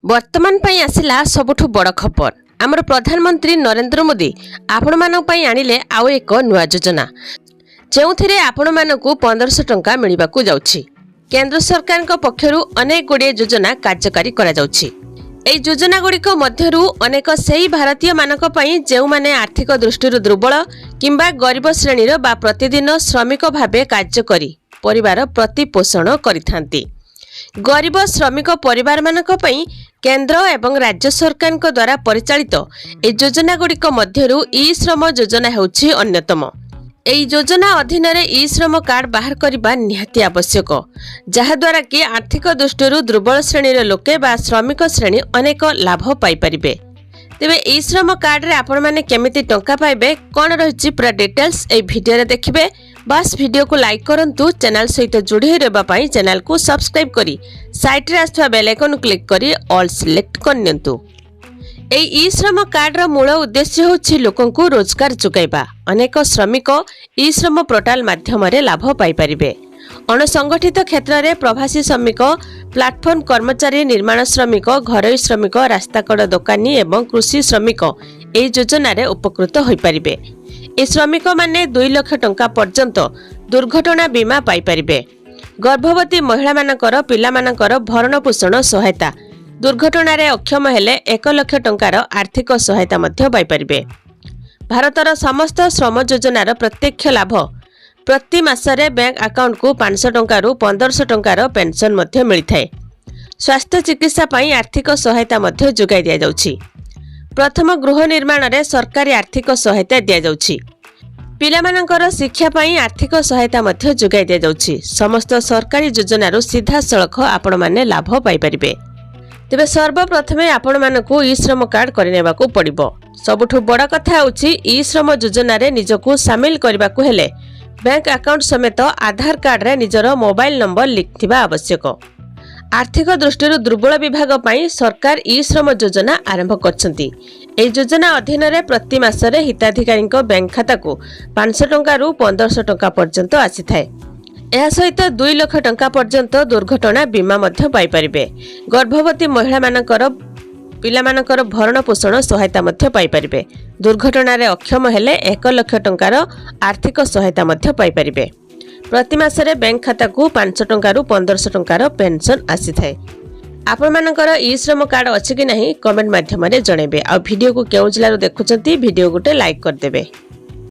वर्तमान पई आसिला सबुठु बड़ खबर। आमर प्रधानमंत्री नरेंद्र मोदी आपण मानक पई आनिले आउ एक नुआ योजना जेउथिरे आपण मानकु 1500 टंका मिलिबाकु जाउछि। केंद्र सरकार को पक्षरु अनेक गुडे योजना कार्यकारी करा जाउछि। एई योजना गुड़िक मध्यरु अनेक सेही भारतीय मानक पई जेउ माने आर्थिक दृष्टिरु दुर्बल किंबा गरीब श्रेणीर बा प्रतिदिन श्रमिक भाबे कार्य करी परिवार प्रतिपोषण करिथांती। गरीब श्रमिक परिवार मानक पई केंद्र एवं राज्य सरकार द्वारा परिचालित ए योजना गुड़िक मध्यरु ई श्रम योजना हेउछि अन्यतम। एई योजना अधीन रे ई श्रम कार्ड बाहर करबा निहाती आवश्यक, जहा द्वारा कि आर्थिक दृष्टिरु दुर्बल श्रेणीर लोके बा श्रमिक श्रेणी अनेक लाभ पाई परिबे। तेबे ई श्रम कार्ड रे आपण माने केमिति टंका पाइबे कोन रहिछि पूरा डिटेल्स ए वीडियो रे देखिबे। बस वीडियो को लाइक करंतु, चैनल सहित जोड़ी रहबा पई चैनल को सब्सक्राइब करी साइट रे आस्थवा बेल आइकन क्लिक करी ऑल सिलेक्ट करनियंतु। एई ई श्रम कार्ड रो मूल उद्देश्य होछि लोकन को रोजगार जुगाइबा। अनेक श्रमिक ई श्रम पोर्टल माध्यम रे लाभ पाई परिबे। अणसंगठित क्षेत्र रे प्रवासी श्रमिक, प्लाटफर्म कर्मचारी, निर्माण श्रमिक, घरोई श्रमिक, रास्ताकड़ दोकानी एवं कृषि श्रमिक एई योजना रे उपकृत होई परिबे। ए श्रमिक माने 2 लाख टंका पर्यंत दुर्घटना बीमा पाई परिबे। गर्भवती महिला मानकर पिला मानकर भरण पोषण सहायता, दुर्घटना रे अक्षम हेले 1 लाख टंकार आर्थिक सहायता मध्य पाई परिबे। भारतर समस्त श्रम योजनार प्रत्यक्ष लाभ प्रति मासरे बैंक अकाउंट को 500 टंका रु 1500 टंकार पेंशन मध्य मिलिथाए। स्वास्थ्य चिकित्सा पई आर्थिक सहायता मध्य जोगाई दिया जाउछि। प्रथम गृह निर्माण रे सरकारी आर्थिक सहायता दिया जाउछि। पिलामानंकर शिक्षा पई आर्थिक सहायता मध्य जोगाई दिया जाउछि। समस्त सरकारी योजना रु सीधा सळख आपण माने लाभ पाई परिबे। तेबे सर्वप्रथमे आपण मानकु ई श्रम कार्ड करिनेबाकू पड़िबो। सबुठु बड़ कथा होछि ई श्रम योजना रे निजकू शामिल करबाकू हेले बैंक अकाउंट समेत आधार कार्ड रे निजर मोबाइल नंबर लिखथिबा आवश्यक। आर्थिक दृष्टिरु दुर्बल विभाग पई सरकार ई श्रम योजना आरंभ करछंती। ए योजना अधीन रे प्रति मासरे हिताधिकारी बैंक खाता को 500 टंका रु 1500 टंका पर्यंत आसीथाए। एहा सहित 2 लाख टंका पर्यंत दुर्घटना बीमा मध्य पाई परिबे। गर्भवती महिला मानकर पिला मानकर भरण पोषण सहायता मध्य पाई परिबे। दुर्घटना रे अक्षम हेले 1 लाख टंकार आर्थिक सहायता मध्य पाई परिबे। प्रति मासरे बैंक खाता को 500 टंका रु 1500 टंकार पेंशन आसी थाए। आपण मानकर ई श्रम कार्ड अछि कि नहीं कमेंट माध्यम रे जणेबे। आ वीडियो को केउ जिल्ला रो देखुचंती वीडियो गोटे लाइक कर देबे।